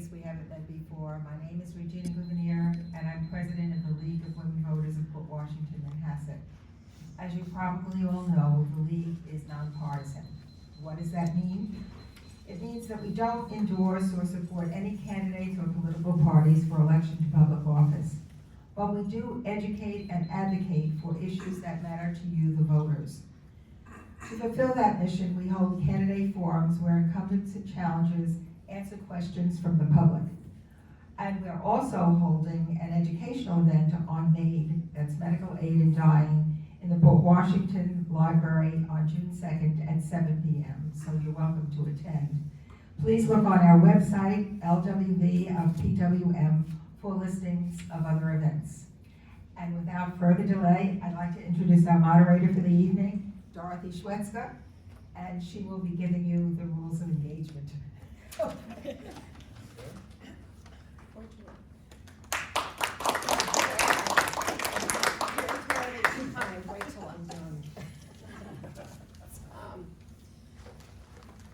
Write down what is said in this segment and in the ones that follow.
case we haven't met before, my name is Regina Gouvenier, and I'm president of the League of Women Voters of Port Washington, Manhasset. As you probably all know, the League is nonpartisan. What does that mean? It means that we don't endorse or support any candidates or political parties for election to public office. But we do educate and advocate for issues that matter to you, the voters. To fulfill that mission, we hold candidate forums where incumbents and challengers answer questions from the public. And we're also holding an educational event on MAID, that's Medical Aid in Dying, in the Port Washington Library on June 2nd at 7 p.m. So you're welcome to attend. Please look on our website, LWV of PWM, for listings of other events. And without further delay, I'd like to introduce our moderator for the evening, Dorothy Schwetzka, and she will be giving you the rules of engagement. Wait till I'm done.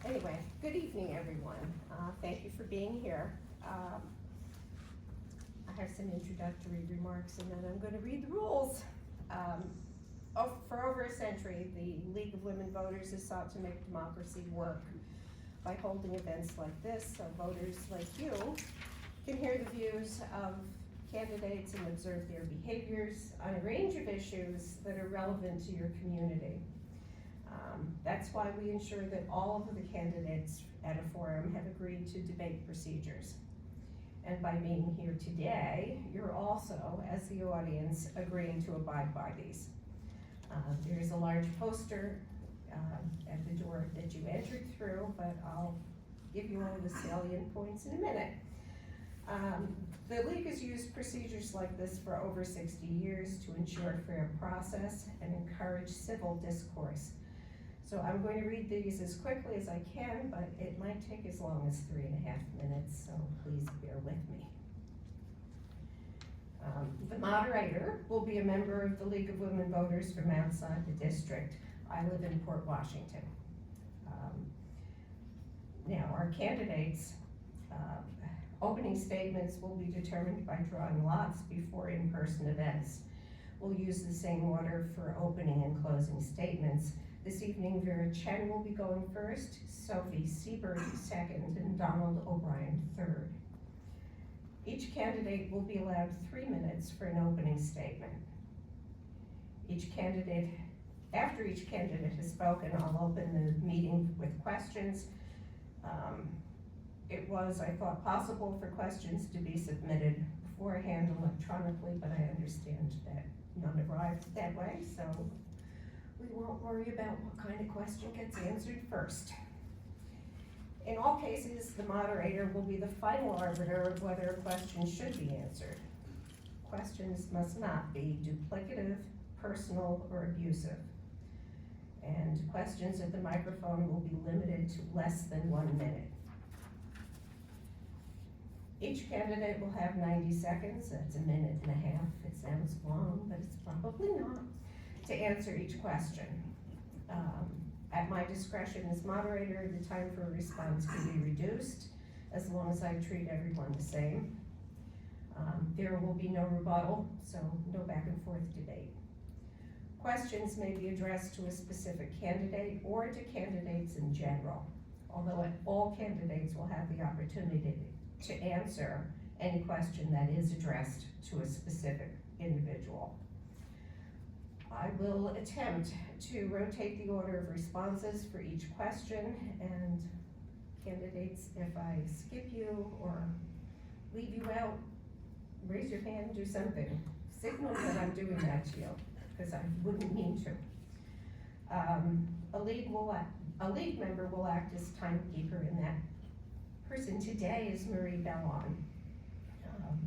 Anyway, good evening, everyone. Thank you for being here. I have some introductory remarks and then I'm going to read the rules. For over a century, the League of Women Voters has sought to make democracy work by holding events like this, so voters like you can hear the views of candidates and observe their behaviors on a range of issues that are relevant to your community. That's why we ensure that all of the candidates at a forum have agreed to debate procedures. And by being here today, you're also, as the audience, agreeing to abide by these. There is a large poster at the door that you entered through, but I'll give you all the salient points in a minute. The League has used procedures like this for over 60 years to ensure a fair process and encourage civil discourse. So I'm going to read these as quickly as I can, but it might take as long as 3.5 minutes, so please bear with me. The moderator will be a member of the League of Women Voters from outside the district. I live in Port Washington. Now, our candidates' opening statements will be determined by drawing lots before in-person events. We'll use the same order for opening and closing statements. This evening, Vera Chen will be going first, Sophie Seibert second, and Donald O'Brien third. Each candidate will be allowed 3 minutes for an opening statement. After each candidate has spoken, I'll open the meeting with questions. It was, I thought, possible for questions to be submitted beforehand electronically, but I understand that none arrived that way, so we won't worry about what kind of question gets answered first. In all cases, the moderator will be the final arbiter of whether a question should be answered. Questions must not be duplicative, personal, or abusive. And questions at the microphone will be limited to less than 1 minute. Each candidate will have 90 seconds, that's 1.5 minutes. It sounds long, but it's probably not, to answer each question. At my discretion as moderator, the time for a response can be reduced as long as I treat everyone the same. There will be no rebuttal, so no back and forth debate. Questions may be addressed to a specific candidate or to candidates in general, although all candidates will have the opportunity to answer any question that is addressed to a specific individual. I will attempt to rotate the order of responses for each question, and candidates, if I skip you or leave you out, raise your hand, do something. Signal that I'm doing that to you, because I wouldn't mean to. A league member will act as timekeeper, and that person today is Marie Bellon.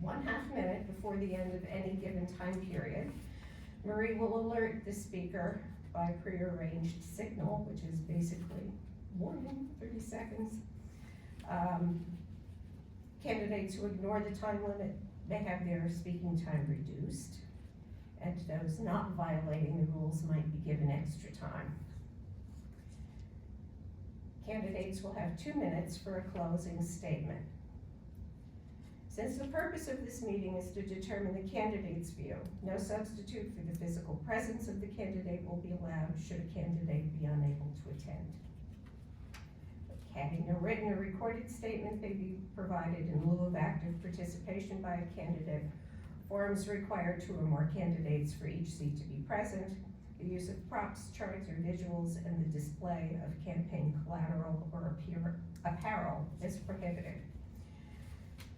1/2 minute before the end of any given time period, Marie will alert the speaker by prearranged signal, which is basically warning, 30 seconds. Candidates who ignore the time limit may have their speaking time reduced, and those not violating the rules might be given extra time. Candidates will have 2 minutes for a closing statement. Since the purpose of this meeting is to determine the candidate's view, no substitute for the physical presence of the candidate will be allowed should a candidate be unable to attend. Having a written or recorded statement may be provided in lieu of active participation by a candidate. Forums require 2 or more candidates for each seat to be present. The use of props, charts, or visuals, and the display of campaign collateral or apparel is prohibited.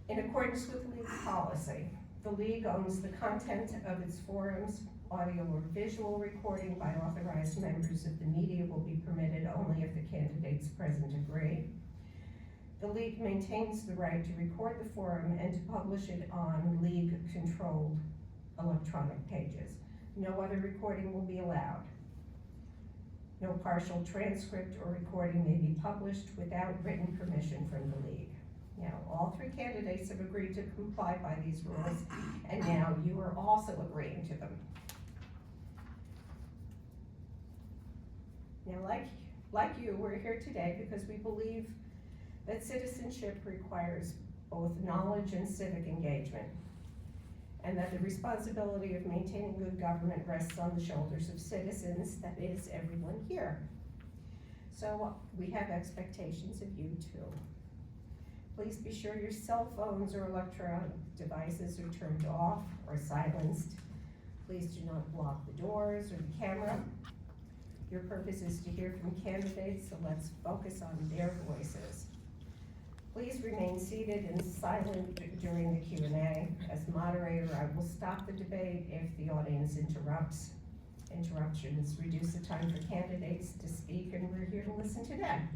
In accordance with league policy, the league owns the content of its forums. Audio or visual recording by authorized members of the media will be permitted only if the candidates present agree. The league maintains the right to record the forum and to publish it on league-controlled electronic pages. No other recording will be allowed. No partial transcript or recording may be published without written permission from the league. Now, all 3 candidates have agreed to comply by these rules, and now you are also agreeing to them. Now, like you, we're here today because we believe that citizenship requires both knowledge and civic engagement, and that the responsibility of maintaining good government rests on the shoulders of citizens, that is, everyone here. So we have expectations of you too. Please be sure your cell phones or electronic devices are turned off or silenced. Please do not block the doors or the camera. Your purpose is to hear from candidates, so let's focus on their voices. Please remain seated and silent during the Q&A. As moderator, I will stop the debate if the audience interrupts. Interruptions reduce the time for candidates to speak, and we're here to listen to them.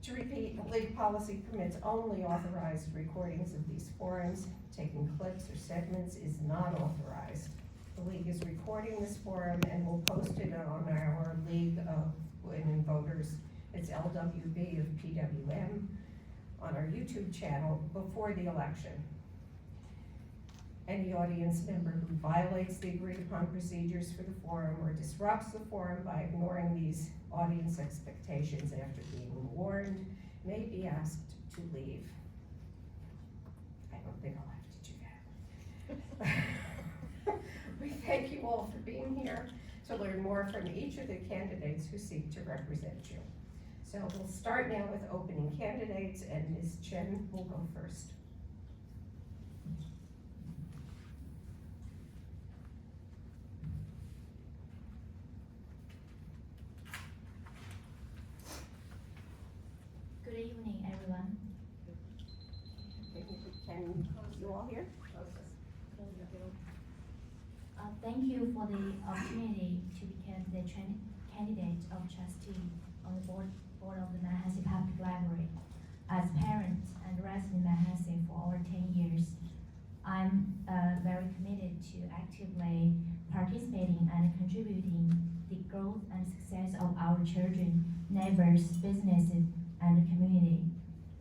To repeat, league policy permits only authorized recordings of these forums. Taking clips or segments is not authorized. The league is recording this forum and will post it on our League of Women Voters, it's LWV of PWM, on our YouTube channel before the election. Any audience member who violates the agreed upon procedures for the forum or disrupts the forum by ignoring these audience expectations after being warned may be asked to leave. I don't think I'll have to do that. We thank you all for being here to learn more from each of the candidates who seek to represent you. So we'll start now with opening candidates, and Ms. Chen will go first. Good evening, everyone. Can you all hear? Thank you for the opportunity to become the candidate of trustee on the board of the Manhasset Public Library. As parent and resident in Manhasset for over 10 years, I'm very committed to actively participating and contributing the growth and success of our children, neighbors, businesses, and the community.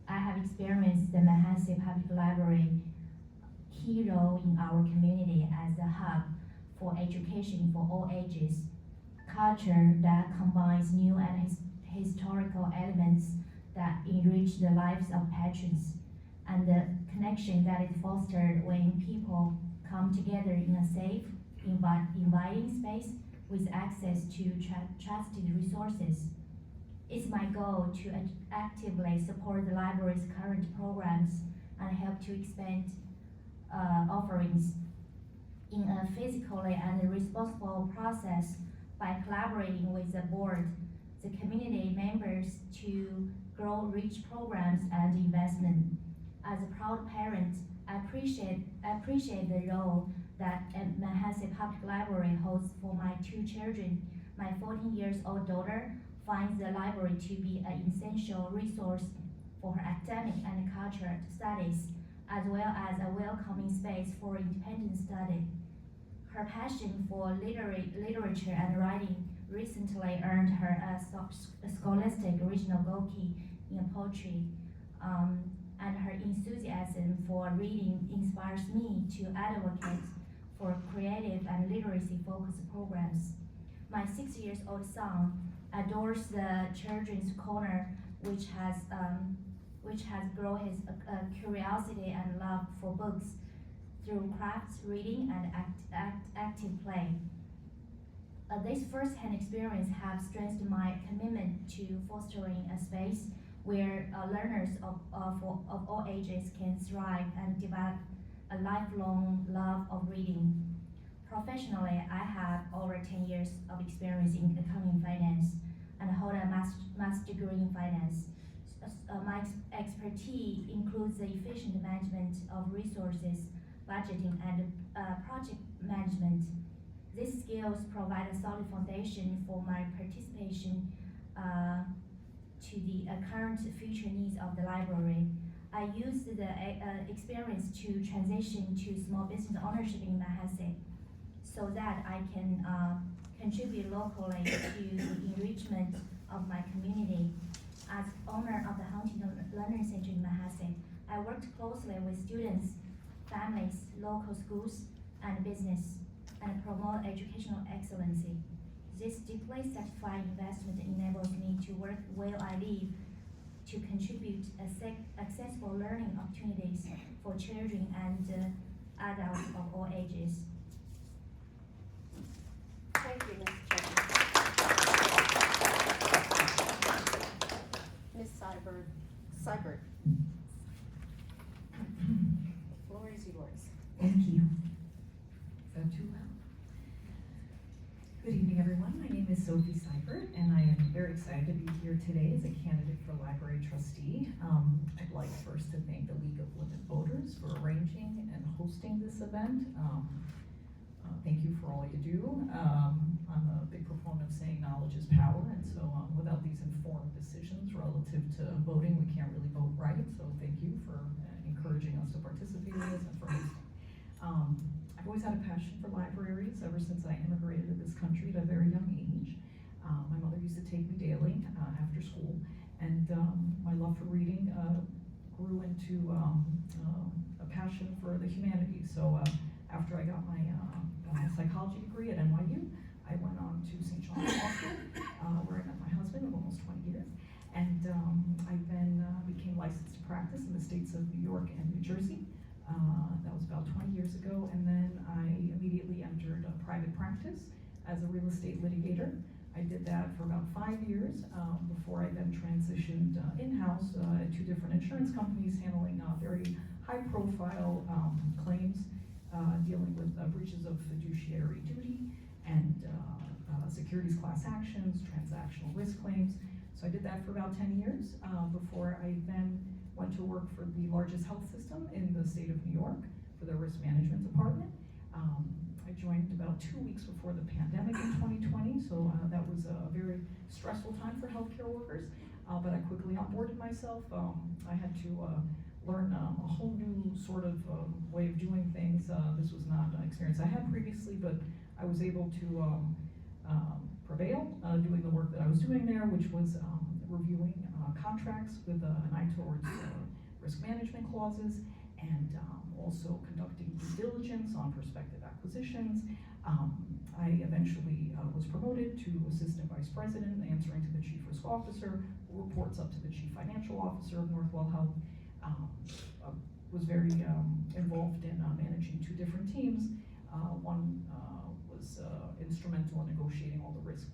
I have experienced the Manhasset Public Library key role in our community as a hub for education for all ages, culture that combines new and historical elements that enrich the lives of patrons, and the connection that is fostered when people come together in a safe, inviting space with access to trusted resources. It's my goal to actively support the library's current programs and help to expand offerings in a physically and responsible process by collaborating with the board, the community members to grow rich programs and investment. As a proud parent, I appreciate the role that Manhasset Public Library holds for my 2 children. My 14-year-old daughter finds the library to be an essential resource for her academic and cultural studies, as well as a welcoming space for independent study. Her passion for literature and writing recently earned her a scholastic original Goki in poetry, and her enthusiasm for reading inspires me to advocate for creative and literacy-focused programs. My 6-year-old son adores the Children's Corner, which has which has grown his curiosity and love for books through crafts, reading, and active play. This first-hand experience has strengthened my commitment to fostering a space where learners of all ages can thrive and develop a lifelong love of reading. Professionally, I have over 10 years of experience in accounting and finance and hold a master's degree in finance. My expertise includes the efficient management of resources, budgeting, and project management. These skills provide a solid foundation for my participation to the current future needs of the library. I used the experience to transition to small business ownership in Manhasset so that I can contribute locally to the enrichment of my community. As owner of the Huntington Learning Center in Manhasset, I worked closely with students, families, local schools, and business, and promote educational excellency. This deeply satisfying investment enables me to work where I live to contribute accessible learning opportunities for children and adults of all ages. Thank you, Ms. Chen. Ms. Seibert. The floor is yours. Thank you. Is that too loud? Good evening, everyone. My name is Sophie Seibert, and I am very excited to be here today as a candidate for library trustee. I'd like first to thank the League of Women Voters for arranging and hosting this event. Thank you for all you do. I'm a big proponent of saying knowledge is power, and so without these informed decisions relative to voting, we can't really vote right. So thank you for encouraging us to participate in this and for hosting. I've always had a passion for libraries ever since I immigrated to this country at a very young age. My mother used to take me daily after school, and my love for reading grew into a passion for the humanities. So after I got my psychology degree at NYU, I went on to St. John's Law School, where I met my husband of almost 20 years. And I then became licensed to practice in the states of New York and New Jersey. That was about 20 years ago. And then I immediately entered a private practice as a real estate litigator. I did that for about 5 years before I then transitioned in-house at 2 different insurance companies, handling very high-profile claims dealing with breaches of fiduciary duty and securities class actions, transactional risk claims. So I did that for about 10 years before I then went to work for the largest health system in the state of New York for their risk management department. I joined about 2 weeks before the pandemic in 2020, so that was a very stressful time for healthcare workers, but I quickly onboarded myself. I had to learn a whole new sort of way of doing things. This was not an experience I had previously, but I was able to prevail doing the work that I was doing there, which was reviewing contracts with an eye towards risk management clauses, and also conducting due diligence on prospective acquisitions. I eventually was promoted to assistant vice president, answering to the chief risk officer, who reports up to the chief financial officer of Northwell Health. Was very involved in managing 2 different teams. One was instrumental in negotiating all the risk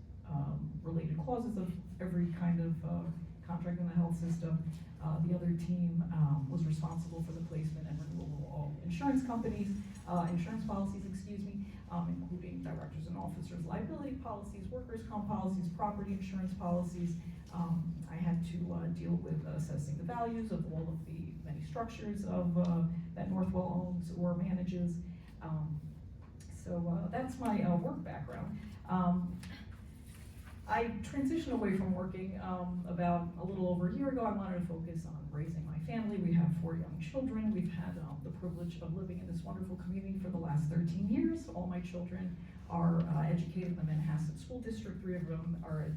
related clauses of every kind of contract in the health system. The other team was responsible for the placement and renewal of all insurance companies, insurance policies, including directors and officers' liability policies, workers' comp policies, property insurance policies. I had to deal with assessing the values of all of the many structures of that Northwell owns or manages. So that's my work background. I transitioned away from working about a little over a year ago. I wanted to focus on raising my family. We have 4 young children. We've had the privilege of living in this wonderful community for the last 13 years. All my children are educated in the Manhasset School District. 3 of them are in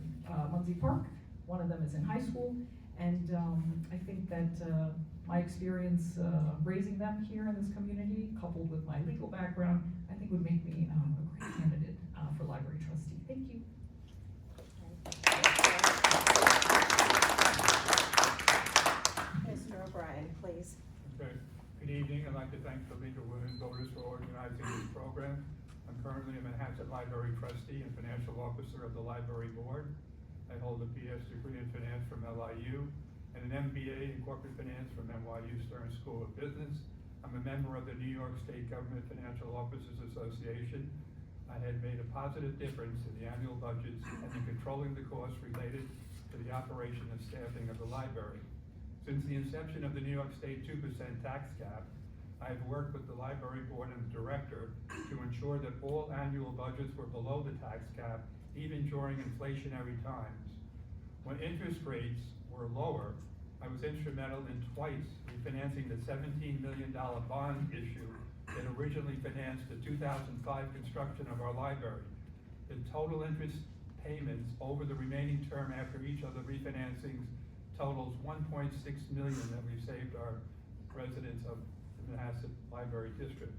Muncie Park. 1 of them is in high school. And I think that my experience raising them here in this community, coupled with my legal background, I think would make me a great candidate for library trustee. Thank you. Ms. Okay. Good evening. I'd like to thank the League of Women Voters for organizing this program. I'm currently a Manhasset Library trustee and financial officer of the library board. I hold a BS degree in finance from LIU and an MBA in corporate finance from NYU Stern School of Business. I'm a member of the New York State Government Financial Officers Association. I had made a positive difference in the annual budgets and in controlling the costs related to the operation and staffing of the library. Since the inception of the New York State 2% tax cap, I have worked with the library board and the director to ensure that all annual budgets were below the tax cap, even during inflationary times. When interest rates were lower, I was instrumental in twice refinancing the $17 million bond issue that originally financed the 2005 construction of our library. The total interest payments over the remaining term after each of the refinancings totals $1.6 million that we've saved our residents of the Manhasset Library District.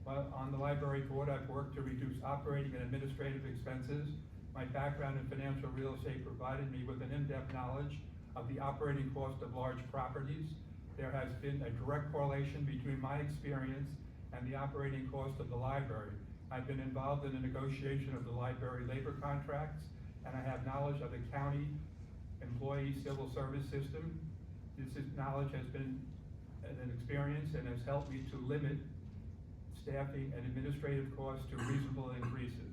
While on the library board, I've worked to reduce operating and administrative expenses. My background in financial real estate provided me with an in-depth knowledge of the operating cost of large properties. There has been a direct correlation between my experience and the operating cost of the library. I've been involved in the negotiation of the library labor contracts, and I have knowledge of the county employee civil service system. This knowledge has been an experience and has helped me to limit staffing and administrative costs to reasonable increases.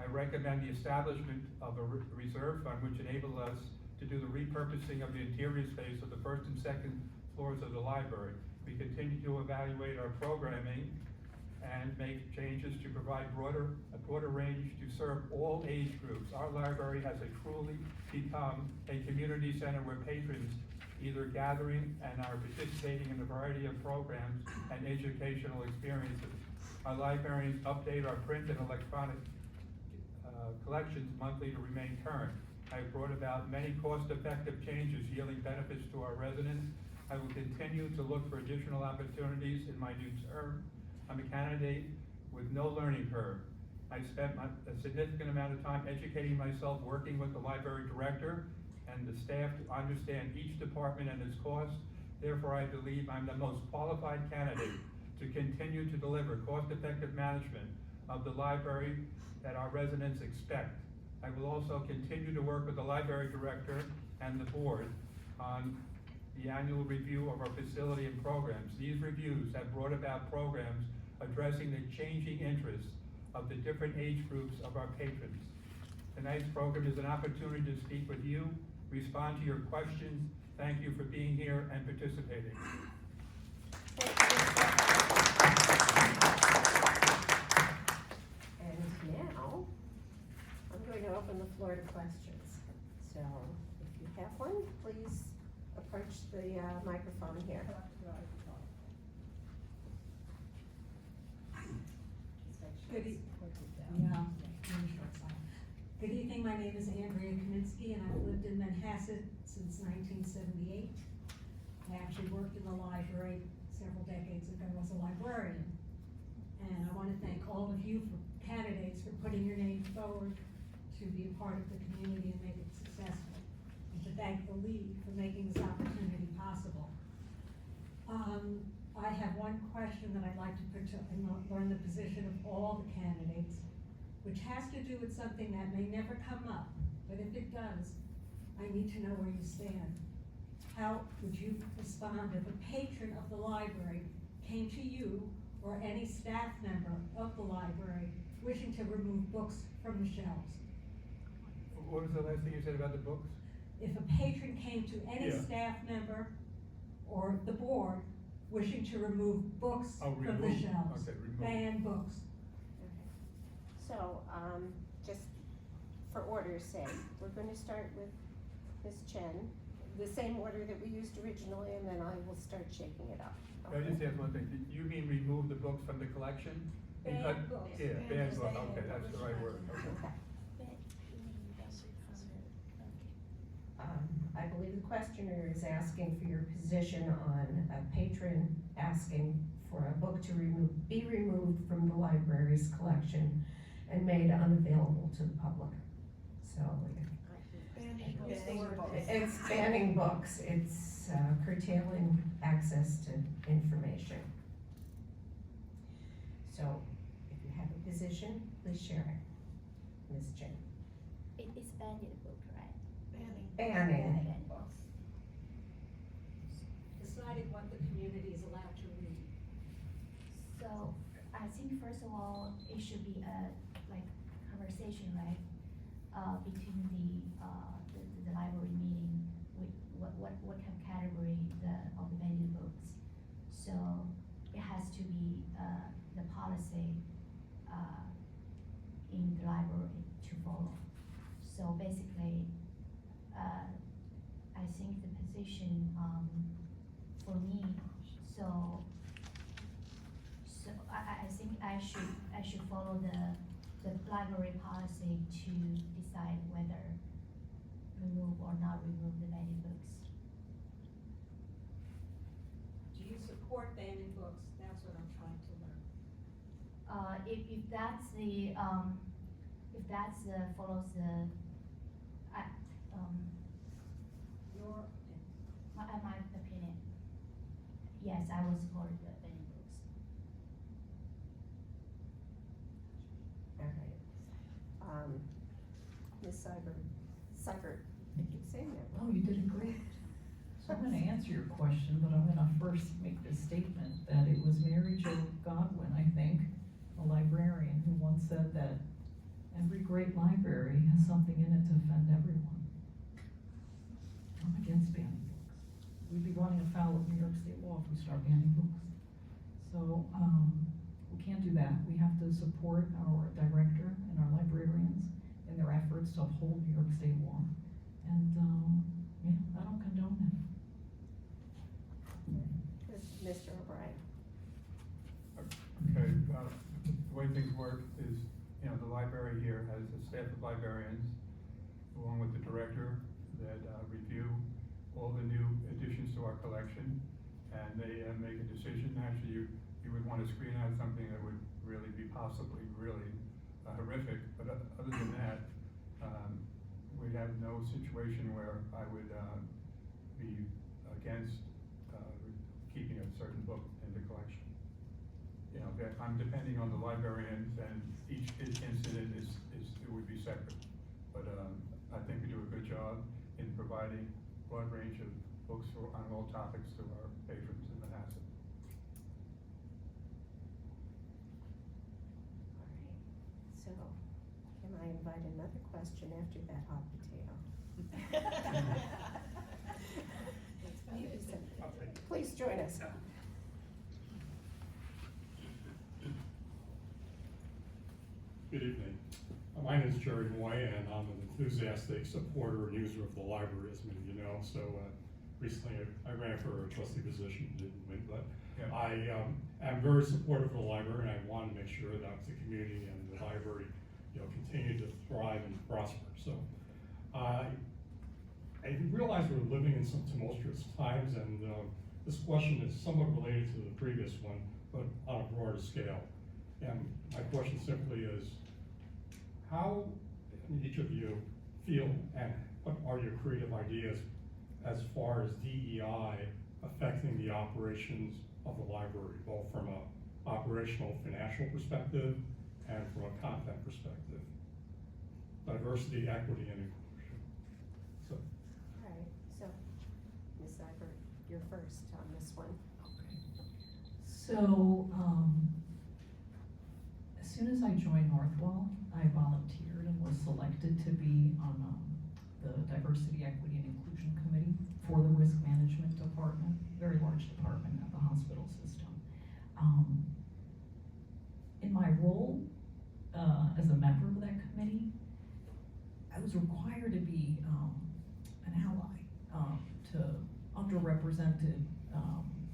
I recommend the establishment of a reserve fund which enables us to do the repurposing of the interior space of the first and second floors of the library. We continue to evaluate our programming and make changes to provide a broader range to serve all age groups. Our library has truly become a community center where patrons either gathering and are participating in a variety of programs and educational experiences. Our librarians update our print and electronic collections monthly to remain current. I have brought about many cost-effective changes yielding benefits to our residents. I will continue to look for additional opportunities in my new term. I'm a candidate with no learning curve. I spent a significant amount of time educating myself, working with the library director and the staff to understand each department and its costs. Therefore, I believe I'm the most qualified candidate to continue to deliver cost-effective management of the library that our residents expect. I will also continue to work with the library director and the board on the annual review of our facility and programs. These reviews have brought about programs addressing the changing interests of the different age groups of our patrons. Tonight's program is an opportunity to speak with you, respond to your questions. Thank you for being here and participating. And now, I'm going to open the floor to questions. So, if you have one, please approach the microphone here. Good evening, my name is Andrea Kaminsky and I've lived in Manhasset since 1978. I actually worked in the library several decades ago as a librarian. And I want to thank all of you candidates for putting your name forward to be a part of the community and make it successful. And to thank the League for making this opportunity possible. I have one question that I'd like to put to learn the position of all the candidates, which has to do with something that may never come up, but if it does, I need to know where you stand. How would you respond if a patron of the library came to you or any staff member of the library wishing to remove books from the shelves? What was the last thing you said about the books? If a patron came to any staff member or the board wishing to remove books from the shelves, ban books. Okay. So, just for order's sake, we're going to start with Ms. Chen, the same order that we used originally, and then I will start shaking it up. Can I just ask one thing? Did you mean remove the books from the collection? Ban books. Yeah, ban book, okay, that's the right word, okay. I believe the questioner is asking for your position on a patron asking for a book to be removed from the library's collection and made unavailable to the public. So, it's banning books. It's it's curtailing access to information. So, if you have a position, please share it. Ms. Chen. It's banned in the book, right? Banning. Deciding what the community is allowed to read. So I think first of all, it should be a like conversation, right? Between the library meeting with what kind of category of the banned books. So it has to be the policy in the library to follow. So basically, I think the position for me, so I think I should follow the library policy to decide whether remove or not remove the banned books. Do you support banning books? That's what I'm trying to learn. If that's follows the Your opinion. my opinion, yes, I will support the banned books. All right. Ms. Seibert, I keep saying that Oh, wrong. you did great. So I'm gonna answer your question, but I'm gonna first make this statement that it was Mary Jo Godwin, I think, a librarian, who once said that every great library has something in it to offend everyone. I'm against banning books. We'd be running afoul of New York State law if we start banning books. So, we can't do that. We have to support our director and our librarians in their efforts to uphold New York State law. And, yeah, I don't condone that. Mr. O'Brien. Okay, the way things work is, you know, the library here has a staff of librarians, along with the director, that review all the new additions to our collection, and they make a decision. Actually, you would want to screen out something that would really be possibly really horrific, but other than that, we have no situation where I would be against keeping a certain book in the collection. You know, I'm depending on the librarians, and each incident it would be separate. But I think we do a good job in providing a broad range of books on all topics to our patrons in Manhasset. All right, so can I invite another question after that hot potato? Please join us. Good evening. My name is Jerry Moy, and I'm an enthusiastic supporter and user of the library, as many of you know. So recently I ran for a trustee position, didn't win, but Yeah. I am very supportive of the library, and I want to make sure that the community and the library, you know, continue to thrive and prosper. So I realize we're living in some tumultuous times, and this question is somewhat related to the previous one, but on a broader scale. And my question simply is, how each of you feel, and what are your creative ideas as far as DEI affecting the operations of the library, both from an operational financial perspective and from a content perspective? Diversity, equity, and inclusion. So, All right, so Ms. Seibert, you're first on this one. So, as soon as I joined Northwell, I volunteered and was selected to be on the Diversity, Equity, and Inclusion Committee for the Risk Management Department, very large department at the hospital system. In my role as a member of that committee, I was required to be an ally to underrepresented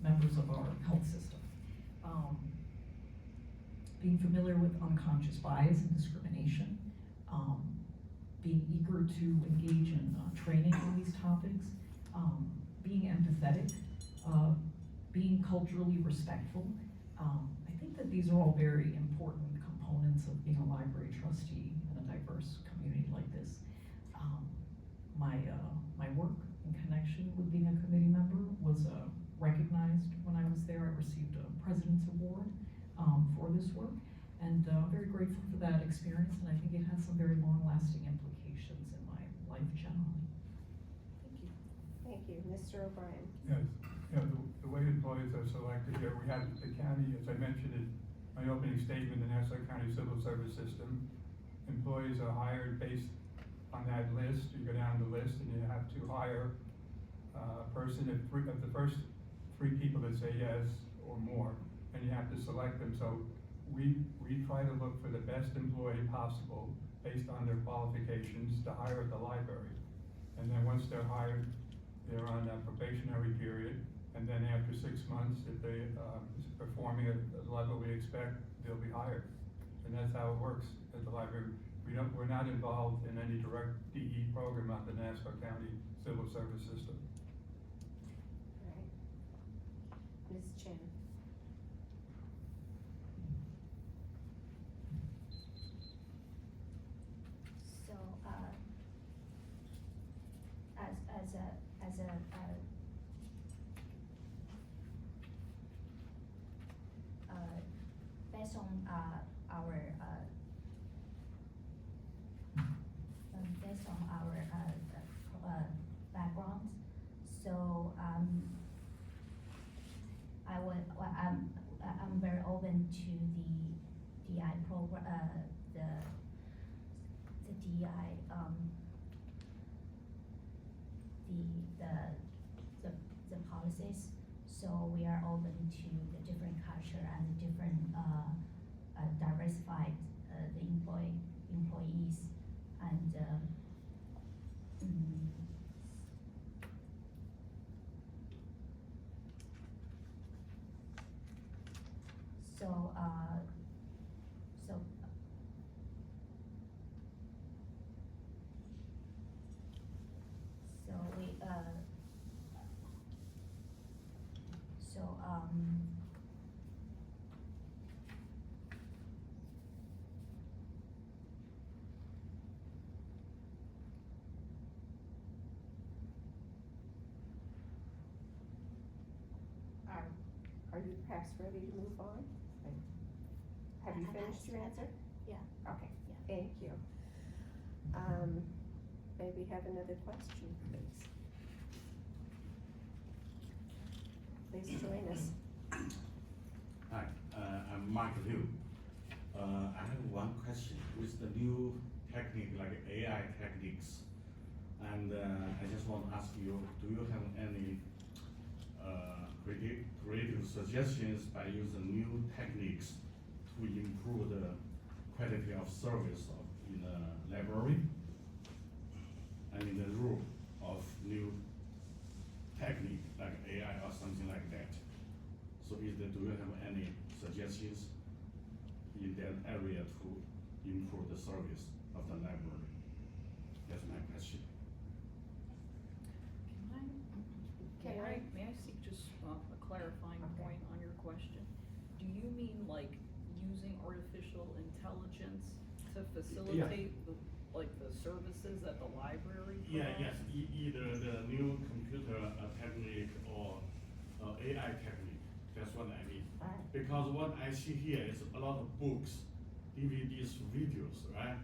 members of our health system. Being familiar with unconscious bias and discrimination, being eager to engage in training on these topics, being empathetic, being culturally respectful. I think that these are all very important components of being a library trustee in a diverse community like this. My work in connection with being a committee member was recognized when I was there. I received a President's Award for this work, and I'm very grateful for that experience, and I think it has some very long-lasting implications in my life generally. Thank you. Thank you. Mr. O'Brien? Yes, the way employees are selected here, we have the county, as I mentioned in my opening statement, the Nassau County Civil Service System. Employees are hired based on that list. You go down the list and you have to hire a person, if the first 3 people that say yes or more, and you have to select them. So we try to look for the best employee possible based on their qualifications to hire at the library. And then once they're hired, they're on a probationary period, and then after 6 months, if they performing at the level we expect, they'll be hired. And that's how it works at the library. We're not involved in any direct DE program on the Nassau County Civil Service System. Right. Ms. Chen? So, as a based on our background, so I'm very open to the DI program, the DI the policies. So we are open to the different culture and the different diversified the employees and so we Are you perhaps ready to move on? Have you finished your answer? Yeah. Okay, Yeah. thank you. May we have another question, please? Please join us. Hi, I'm Mark Liu. I have one question. With the new technique like AI techniques, and I just want to ask you, do you have any creative suggestions by using new techniques to improve the quality of service in the library? I mean the role of new technique like AI or something like that. So do you have any suggestions in that area to improve the service of the library? That's my question. May I seek just a clarifying point on your question? Do you mean like using artificial intelligence to facilitate the services at the library? Yes, either the new computer technique or AI technique, that's what I mean. Because what I see here is a lot of books, DVDs, videos, right?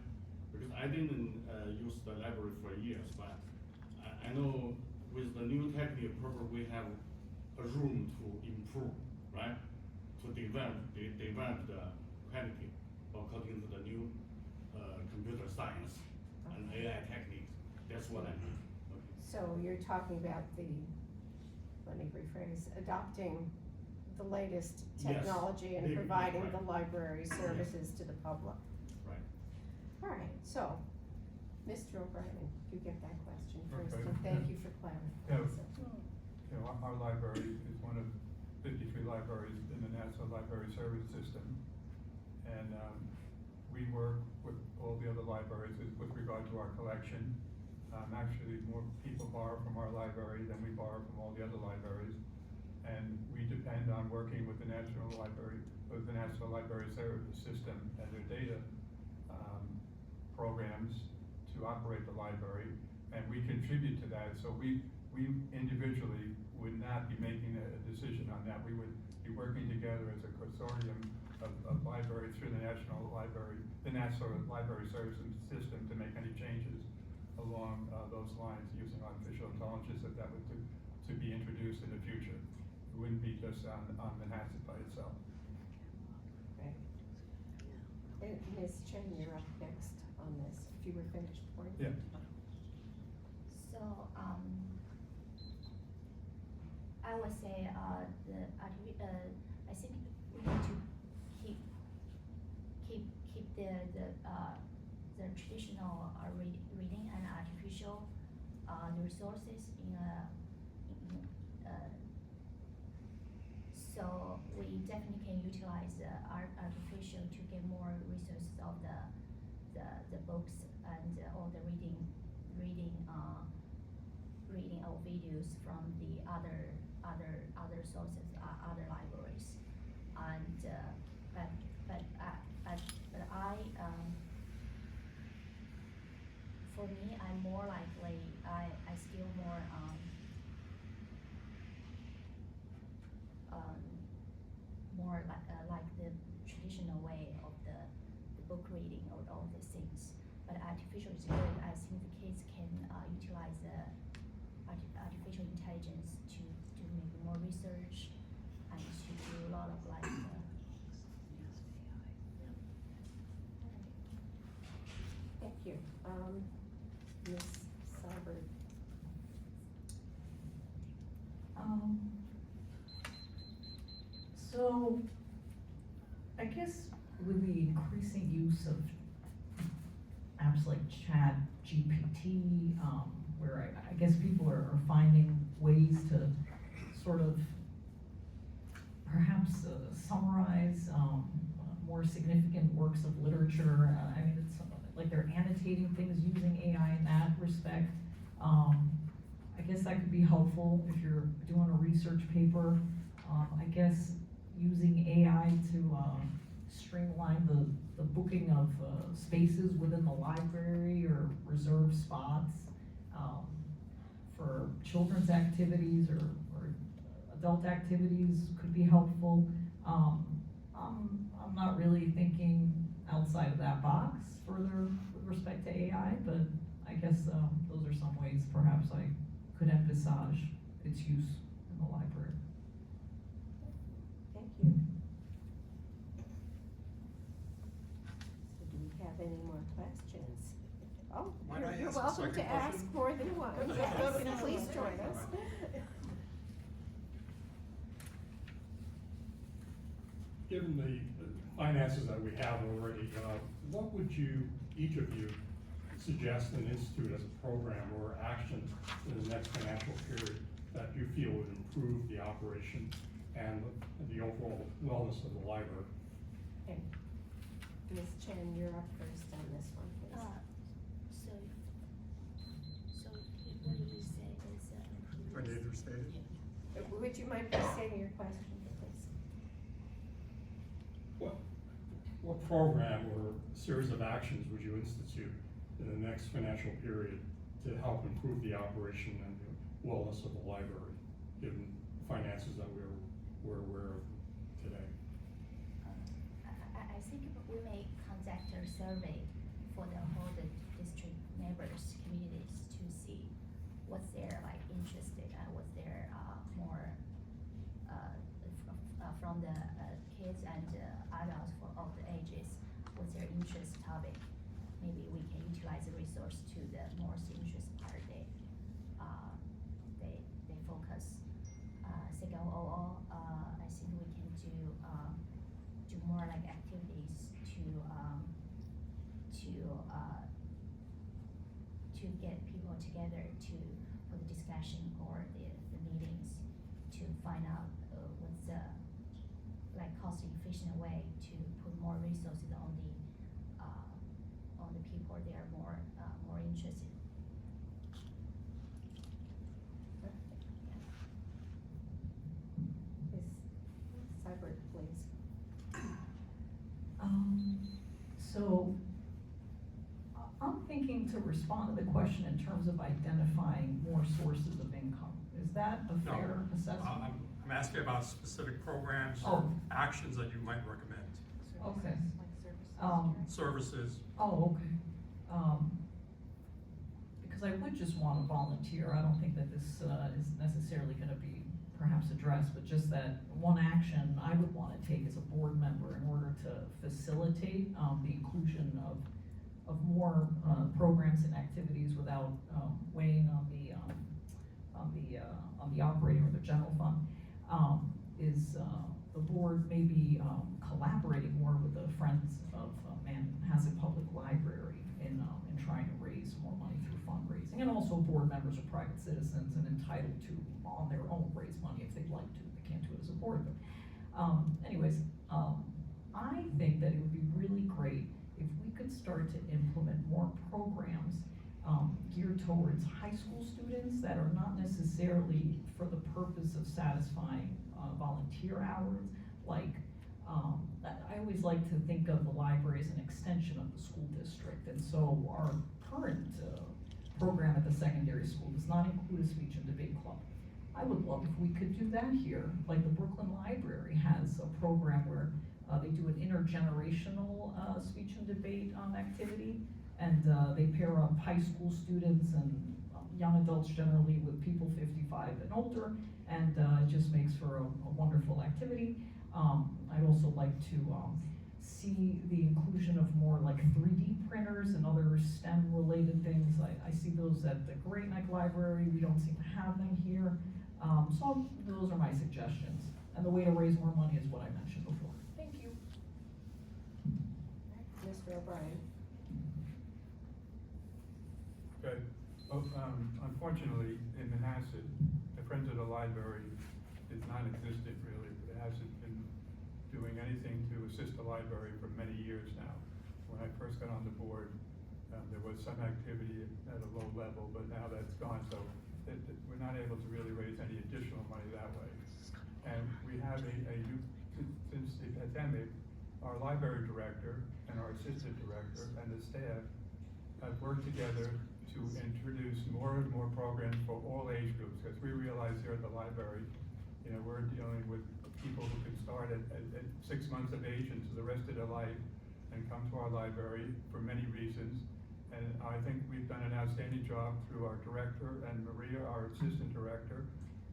Because I didn't use the library for years, but I know with the new technique, probably we have a room to improve, right? To develop the quality according to the new computer science and AI techniques. That's what I mean. Okay. So you're talking about let me rephrase, adopting the latest Yes, technology and maybe, providing right. the library services to the public. Right. All right, so, Mr. O'Brien, you get that question first, Okay. and thank you for clarifying. You know, our library is one of 53 libraries in the Nassau Library Service System. And we work with all the other libraries with regard to our collection. Actually, more people borrow from our library than we borrow from all the other libraries. And we depend on working with the National Library Service System and their data programs to operate the library. And we contribute to that. So we we individually would not be making a decision on that. We would be working together as a consortium of libraries through the National Library Services System to make any changes along those lines using artificial intelligence if that was to be introduced in the future. It wouldn't be just on Manhasset by itself. Right. And Ms. Chen, you're up next on this, if you were finished for you. Yeah. So, I would say, I think we need to keep the traditional reading and artificial resources so we definitely can utilize artificial to get more resources of the books and all the reading or videos from the other sources, other libraries, and but for me, I'm more likely I still more more like the traditional way of the book reading or all these things. But artificial is good. I think the kids can utilize artificial intelligence to do maybe more research and to do a lot of like. Thank you. Ms. Seibert. So, I guess with the increasing use of apps like Chat GPT, where I guess people are finding ways to sort of perhaps summarize more significant works of literature. I mean, it's like they're annotating things using AI in that respect. I guess that could be helpful if you're doing a research paper. I guess using AI to streamline the booking of spaces within the library or reserve spots for children's activities or adult activities could be helpful. I'm not really thinking outside of that box further with respect to AI, but I guess those are some ways perhaps I could emphasize its use in the library. Thank you. So do we have any more questions? Oh, Might I you're ask a welcome second to ask question? more than one. Yes, please join us. Given the finances that we have already, what would each of you suggest and institute as a program or action in the next financial period that you feel would improve the operation and the overall wellness of the library? Okay. Ms. Chen, you're up first on this one, please. So what do you say is Financial status? Would you mind stating your question, please? What program or series of actions would you institute in the next financial period to help improve the operation and the wellness of the library, given the finances that we're aware of today? I think we may conduct a survey for the whole district neighbors, communities to see what's their like interested and what's their more from the kids and adults for all the ages, what's their interest topic. Maybe we can utilize the resource to the most interest part they focus. Second of all, I think we can do more like activities to get people together for the discussion or the meetings to find out what's the like cost efficient way to put more resources on the people they are more interested. Ms. Seibert, please. So I'm thinking looking to respond to the question in terms of identifying more sources of income. Is that a No. fair assessment? I'm asking about specific programs Oh. or actions that you might recommend. Okay. Services. Oh, okay. Because I would just want to volunteer. I don't think that this is necessarily going to be perhaps addressed, but just that one action I would want to take as a board member in order to facilitate the inclusion of more programs and activities without weighing on the operating or the general fund, is the board maybe collaborating more with the Friends of Manhasset Public Library in trying to raise more money through fundraising, and also board members are private citizens and entitled to, on their own, raise money if they'd like to. They can't do it as a board, but I think that it would be really great if we could start to implement more programs geared towards high school students that are not necessarily for the purpose of satisfying volunteer hours. Like, I always like to think of the library as an extension of the school district, and so our current program at the secondary school does not include a speech and debate club. I would love if we could do that here. Like the Brooklyn Library has a program where they do an intergenerational speech and debate activity, and they pair up high school students and young adults generally with people 55 and older, and it just makes for a wonderful activity. I'd also like to see the inclusion of more like 3D printers and other STEM related things. I see those at the Great Neck Library. We don't seem to have them here. So those are my suggestions. And the way to raise more money is what I mentioned before. Thank you. Mr. O'Brien. Okay, unfortunately, in Manhasset, the Friends of the Library is non-existent really. It hasn't been doing anything to assist the library for many years now. When I first got on the board, there was some activity at a low level, but now that's gone, so we're not able to really raise any additional money that way. And we have a new, since the pandemic, our library director and our assistant director and the staff have worked together to introduce more and more programs for all age groups, because we realize here at the library, you know, we're dealing with people who can start at 6 months of age into the rest of their life and come to our library for many reasons. And I think we've done an outstanding job through our director and Maria, our assistant director,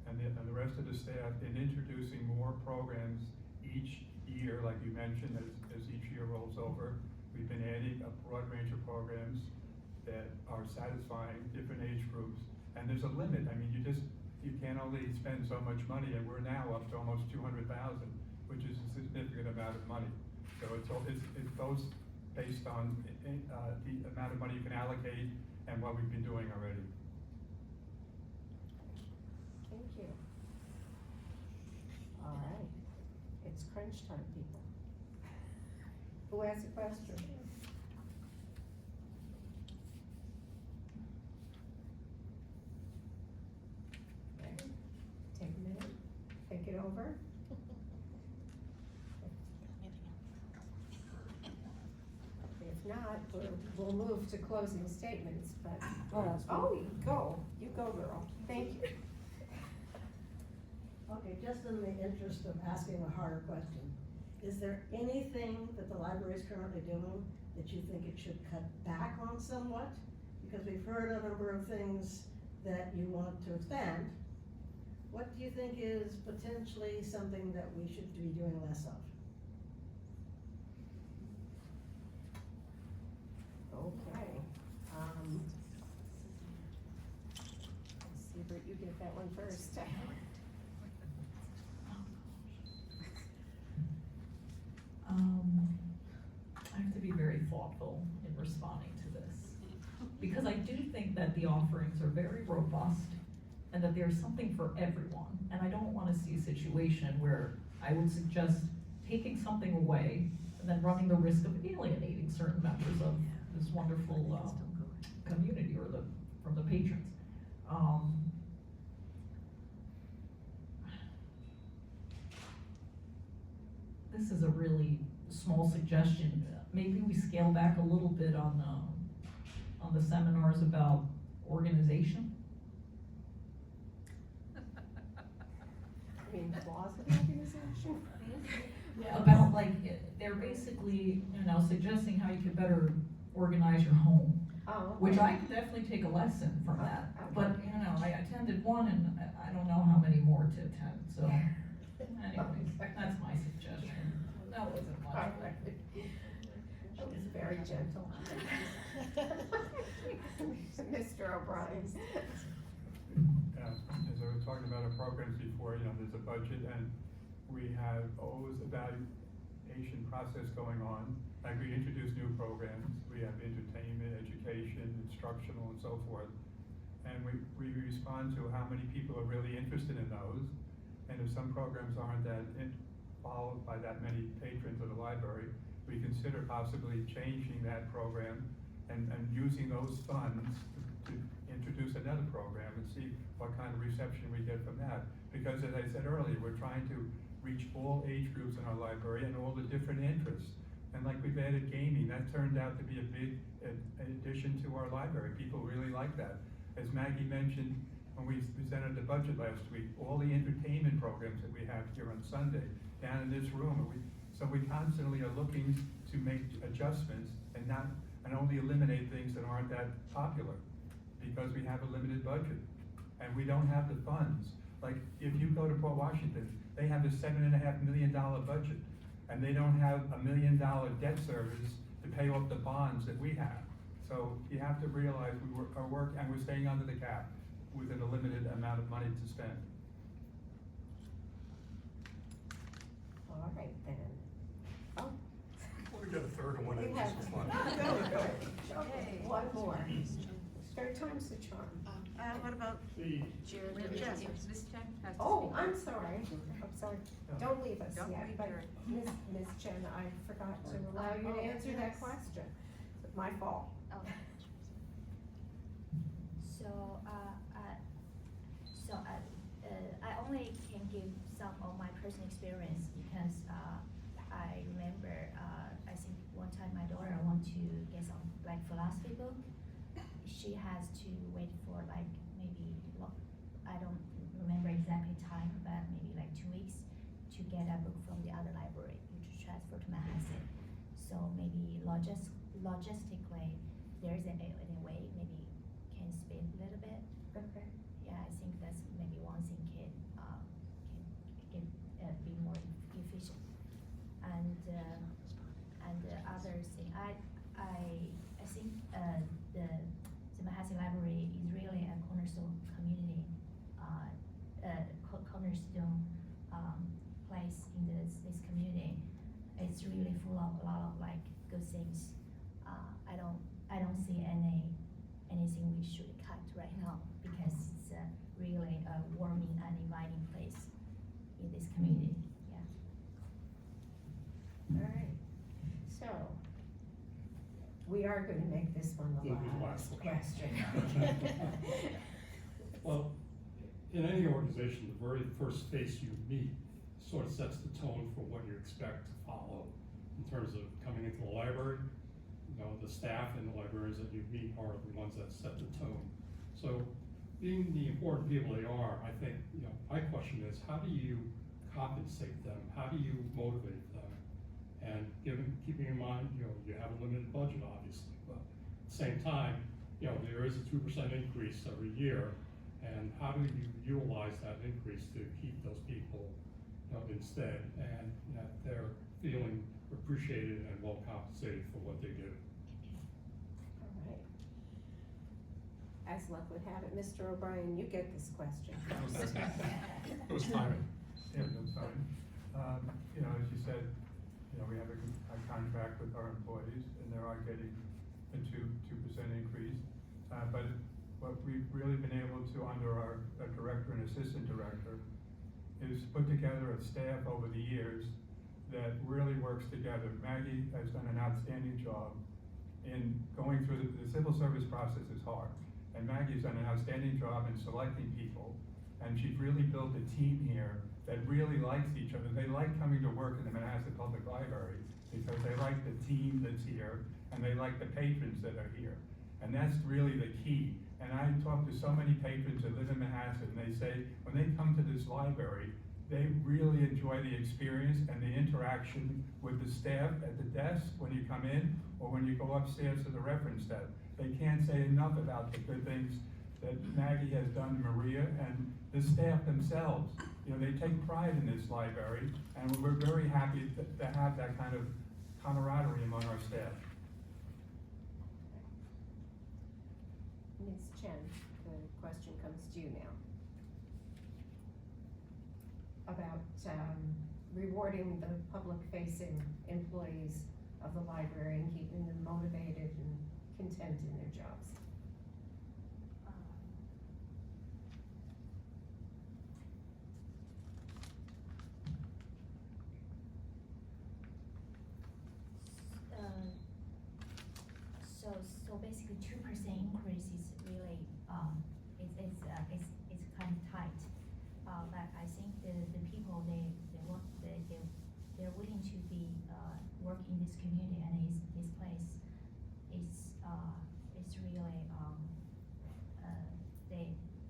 and the rest of the staff in introducing more programs each year, like you mentioned, as each year rolls over. We've been adding a broad range of programs that are satisfying different age groups. And there's a limit. I mean, you can only spend so much money, and we're now up to almost 200,000, which is a significant amount of money. So it goes based on the amount of money you can allocate and what we've been doing already. Thank you. All right, it's crunch time, people. Who has a question? Okay, take a minute, think it over. If not, we'll move to closing statements, but, oh, you go, girl, thank you. Okay, just in the interest of asking a harder question, is there anything that the library is currently doing that you think it should cut back on somewhat? Because we've heard a number of things that you want to expand. What do you think is potentially something that we should be doing less of? Okay, Seibert, you get that one first. I have to be very thoughtful in responding to this, because I do think that the offerings are very robust and that there's something for everyone. And I don't want to see a situation where I would suggest taking something away and then running the risk of alienating certain members of this wonderful community or from the patrons. This is a really small suggestion. Maybe we scale back a little bit on on the seminars about organization? I mean, laws of organization. About like, they're basically, suggesting how you could better organize your home, Oh, which okay. I could definitely take a lesson from that. Okay. But, I attended one and I don't know how many more to attend, so anyways, that's my suggestion. That wasn't All much. right. That was very gentle. Mr. O'Brien. As I was talking about our programs before, there's a budget and we have always evaluation process going on. Like we introduce new programs, we have entertainment, education, instructional and so forth. And we respond to how many people are really interested in those. And if some programs aren't followed by that many patrons of the library, we consider possibly changing that program and using those funds to introduce another program and see what kind of reception we get from that. Because as I said earlier, we're trying to reach all age groups in our library and all the different interests. And like we've added gaming, that turned out to be a big addition to our library. People really like that. As Maggie mentioned, when we presented the budget last week, all the entertainment programs that we have here on Sunday, down in this room, so we constantly are looking to make adjustments and only eliminate things that aren't that popular, because we have a limited budget and we don't have the funds. Like if you go to Port Washington, they have a $7.5 million budget and they don't have $1 million debt service to pay off the bonds that we have. So you have to realize we're staying under the cap within a limited amount of money to spend. All right then. Oh, We got a third one. we have, okay, one more. Third time's the charm. What about Oh, I'm sorry. Don't leave us Don't yet, leave but her. Ms. Chen, I forgot to allow you to answer that question. It's my fault. I only can give some of my personal experience because I remember I think one time my daughter wanted to get some like philosophy book. She has to wait for like maybe I don't remember exactly time, but maybe like 2 weeks to get a book from the other library to transfer to Manhasset. So maybe logistically, there's a way maybe can speed a little bit. Okay. Yeah, I think that's maybe one thing can be more efficient. And the other thing, I think the Manhasset Library is really a cornerstone community, cornerstone place in this community. It's really full of a lot of like good things. I don't see anything we should cut right now because it's really a warming and inviting place in this community. Yeah. All right. So, we are gonna make this one the last question. Well, in any organization, the very first face you meet sort of sets the tone for what you expect to follow in terms of coming into the library. The staff and the librarians that you meet are the ones that set the tone. So being the important people they are, I think, my question is, how do you compensate them? How do you motivate them? And keeping in mind, you have a limited budget, obviously, but at the same time, there is a 2% increase every year. And how do you utilize that increase to keep those people instead, and that they're feeling appreciated and well compensated for what they do? All right. As luck would have it, Mr. O'Brien, you get this question. It was timing. Yeah, that's fine. As you said, we have a contract with our employees and they are getting a 2% increase. But what we've really been able to, under our director and assistant director, is put together a staff over the years that really works together. Maggie has done an outstanding job in going through the civil service process is hard. And Maggie's done an outstanding job in selecting people. And she's really built a team here that really likes each other. They like coming to work in the Manhasset Public Library because they like the team that's here and they like the patrons that are here. And that's really the key. And I talk to so many patrons that live in Manhasset, and they say, when they come to this library, they really enjoy the experience and the interaction with the staff at the desk when you come in, or when you go upstairs to the reference desk. They can't say enough about the good things that Maggie has done, Maria, and the staff themselves. You know, they take pride in this library, and we're very happy to have that kind of camaraderie among our staff. Ms. Chen, the question comes to you now. About rewarding the public-facing employees of the library and keeping them motivated and content in their jobs. So basically 2% increase is really, it's kind of tight. But I think the people, they're willing to be, work in this community, and his place is really,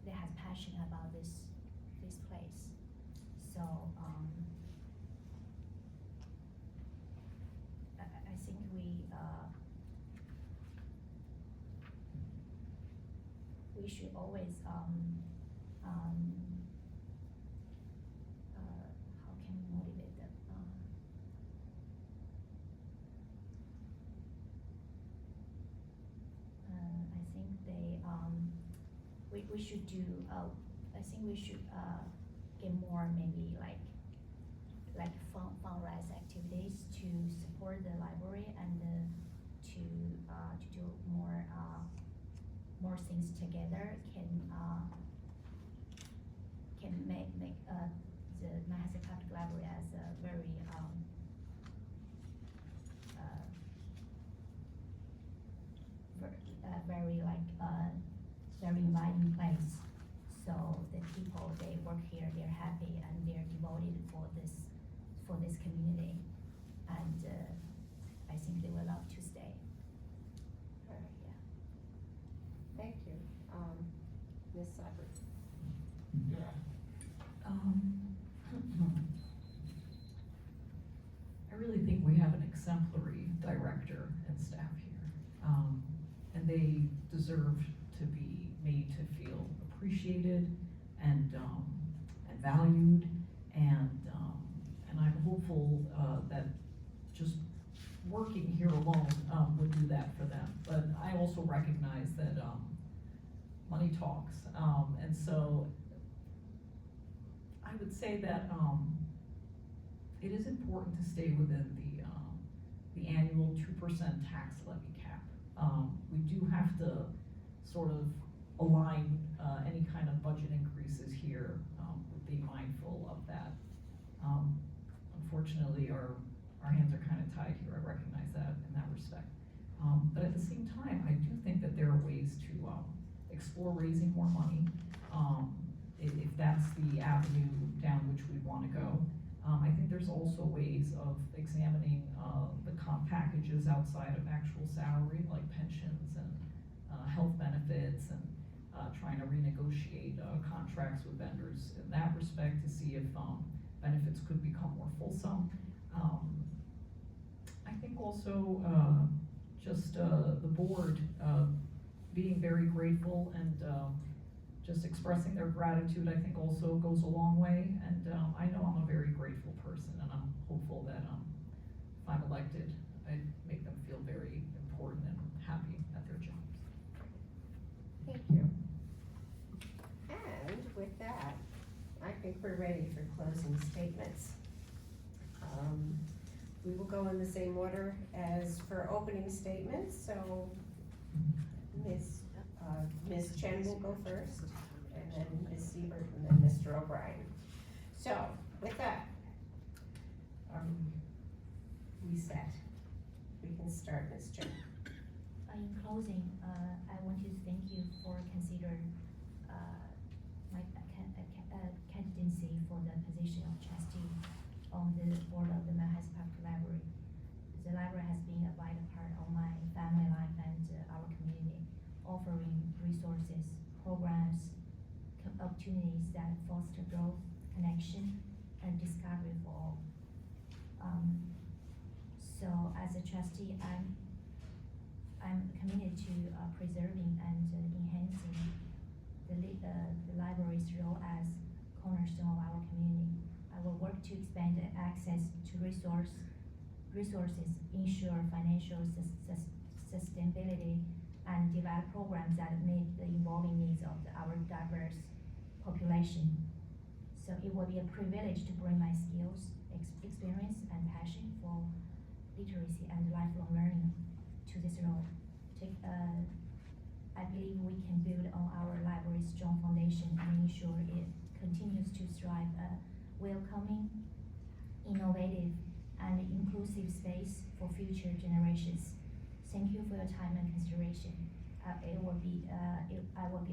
they have passion about this place. So, I think we should always, how can we motivate them? I think we should do, I think we should, get more maybe like fundraise activities to support the library, and to do more things together can make the Manhasset Public Library as a very very very inviting place. So the people, they work here, they're happy, and they're devoted for this community, and I think they will love to stay. Yeah. Thank you. Ms. Seibert. I really think we have an exemplary director and staff here. And they deserve to be made to feel appreciated and valued, and I'm hopeful that just working here alone would do that for them. But I also recognize that money talks, and so I would say that it is important to stay within the annual 2% tax levy cap. We do have to sort of align any kind of budget increases here with being mindful of that. Unfortunately, our hands are kind of tied here. I recognize that in that respect. But at the same time, I do think that there are ways to explore raising more money, if that's the avenue down which we want to go. I think there's also ways of examining the comp packages outside of actual salary, like pensions and health benefits, and trying to renegotiate contracts with vendors in that respect to see if benefits could become more fulsome. I think also just the board being very grateful and just expressing their gratitude, I think also goes a long way. And I know I'm a very grateful person, and I'm hopeful that if I'm elected, I make them feel very important and happy at their jobs. Thank you. And with that, I think we're ready for closing statements. We will go in the same order as for opening statements, so Ms. Chen will go first, and then Ms. Seibert, and then Mr. O'Brien. So, with that, we set. We can start, Ms. Chen. In closing, I want to thank you for considering my candidacy for the position of trustee on the board of the Manhasset Public Library. The library has been a vital part of my family life and our community. opportunities that foster growth, connection, and discovery for all. So as a trustee, I'm committed to preserving and enhancing the library's role as cornerstone of our community. I will work to expand the access to resources, ensure financial sustainability, and develop programs that meet the evolving needs of our diverse population. So it will be a privilege to bring my skills, experience, and passion for literacy and lifelong learning to this role. I believe we can build on our library's strong foundation and ensure it continues to strive a welcoming, innovative, and inclusive space for future generations. Thank you for your time and consideration. I will be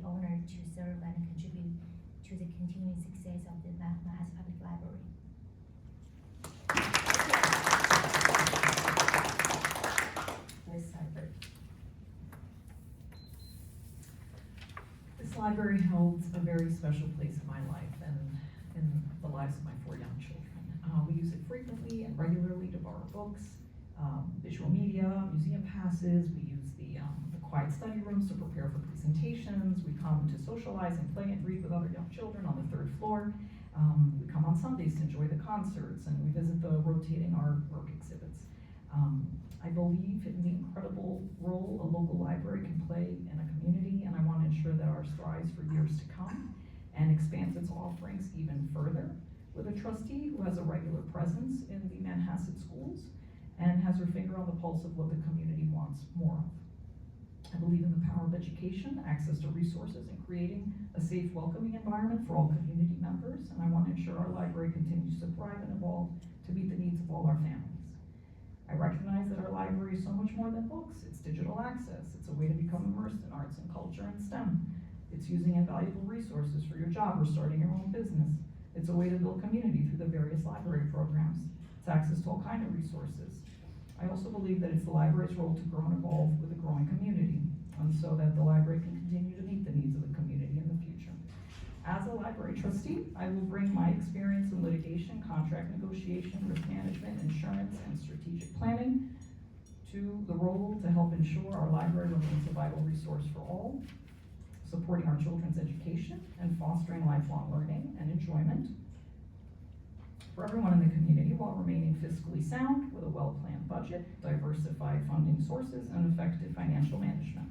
honored to serve and contribute to the continuing success of the Manhasset Public Library. Ms. Seibert. This library holds a very special place in my life and in the lives of my 4 young children. We use it frequently and regularly to borrow books, visual media, museum passes. We use the quiet study rooms to prepare for presentations. We come to socialize and play and read with other young children on the 3rd floor. We come on Sundays to enjoy the concerts, and we visit the rotating artwork exhibits. I believe in the incredible role a local library can play in a community, and I want to ensure that ours strives for years to come and expands its offerings even further. With a trustee who has a regular presence in the Manhasset schools and has her finger on the pulse of what the community wants more of. I believe in the power of education, access to resources, and creating a safe, welcoming environment for all community members, and I want to ensure our library continues to thrive and evolve to meet the needs of all our families. I recognize that our library is so much more than books. It's digital access. It's a way to become immersed in arts and culture and STEM. It's using invaluable resources for your job or starting your own business. It's a way to build community through the various library programs. It's access to all kinds of resources. I also believe that it's the library's role to grow and evolve with a growing community, and so that the library can continue to meet the needs of the community in the future. As a library trustee, I will bring my experience in litigation, contract negotiation, risk management, insurance, and strategic planning to the role to help ensure our library remains a vital resource for all, supporting our children's education and fostering lifelong learning and enjoyment for everyone in the community while remaining fiscally sound with a well-planned budget, diversified funding sources, and effective financial management.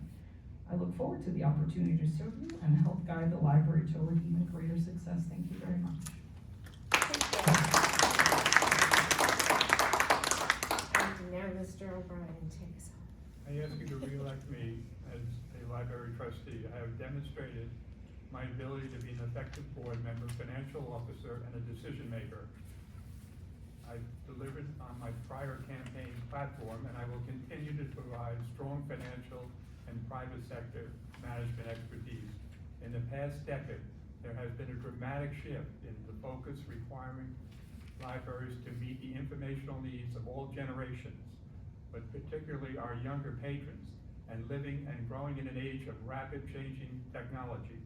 I look forward to the opportunity to serve you and help guide the library toward even greater success. Thank you very much. And now Mr. O'Brien takes on. I ask you to re-elect me as a library trustee. I have demonstrated my ability to be an effective board member, financial officer, and a decision maker. I've delivered on my prior campaign platform, and I will continue to provide strong financial and private sector management expertise. In the past decade, there has been a dramatic shift in the focus requiring libraries to meet the informational needs of all generations, but particularly our younger patrons, and living and growing in an age of rapid changing technology.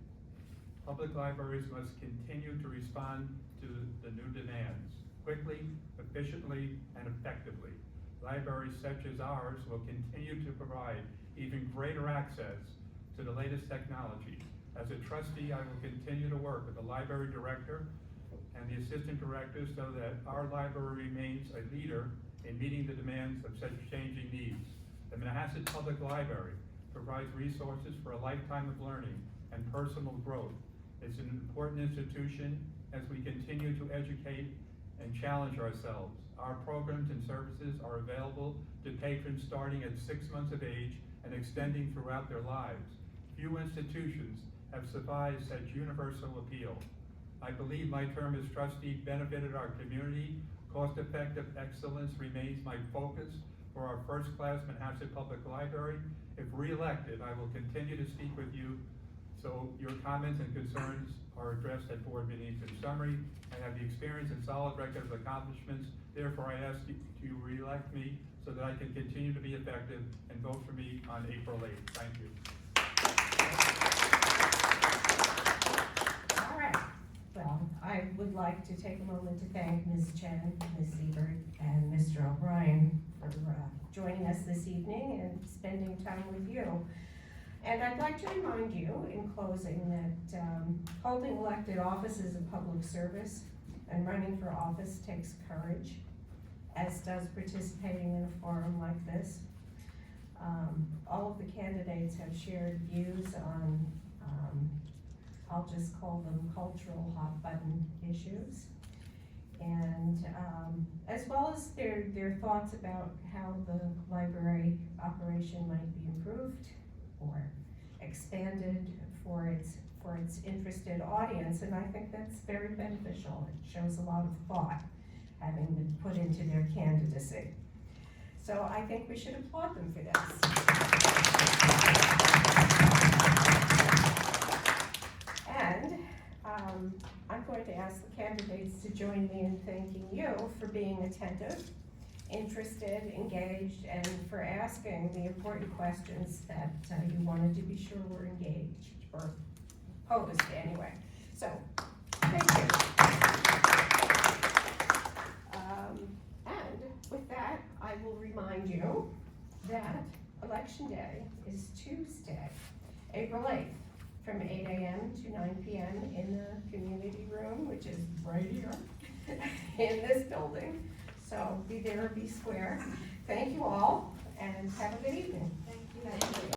Public libraries must continue to respond to the new demands quickly, efficiently, and effectively. Libraries such as ours will continue to provide even greater access to the latest technology. As a trustee, I will continue to work with the library director and the assistant directors so that our library remains a leader in meeting the demands of such changing needs. The Manhasset Public Library provides resources for a lifetime of learning and personal growth. It's an important institution as we continue to educate and challenge ourselves. Our programs and services are available to patrons starting at 6 months of age and extending throughout their lives. Few institutions have survived such universal appeal. I believe my term as trustee benefited our community. Cost-effective excellence remains my focus for our first-class Manhasset Public Library. If re-elected, I will continue to speak with you so your comments and concerns are addressed at board meetings. In summary, I have the experience and solid record of accomplishments. Therefore, I ask you to re-elect me so that I can continue to be effective and vote for me on April 8th. Thank you. All Well, I would like to take a moment to thank Ms. Chen, Ms. Seibert, and Mr. O'Brien for joining us this evening and spending time with you. And I'd like to remind you in closing that holding elected office is a public service, and running for office takes courage, as does participating in a forum like this. All of the candidates have shared views on, I'll just call them cultural hot button issues. And as well as their thoughts about how the library operation might be improved or expanded for its interested audience, and I think that's very beneficial. It shows a lot of thought having been put into their candidacy. So I think we should applaud them for this. And I'm going to ask the candidates to join me in thanking you for being attentive, interested, engaged, and for asking the important questions that you wanted to be sure were engaged, or posed anyway. So, thank you. And with that, I will remind you that Election Day is Tuesday, April 8th, from 8 a.m. to 9 p.m. in the community room, which is right here in this building. So be there or be square. Thank you all, and have a good evening. Thank you.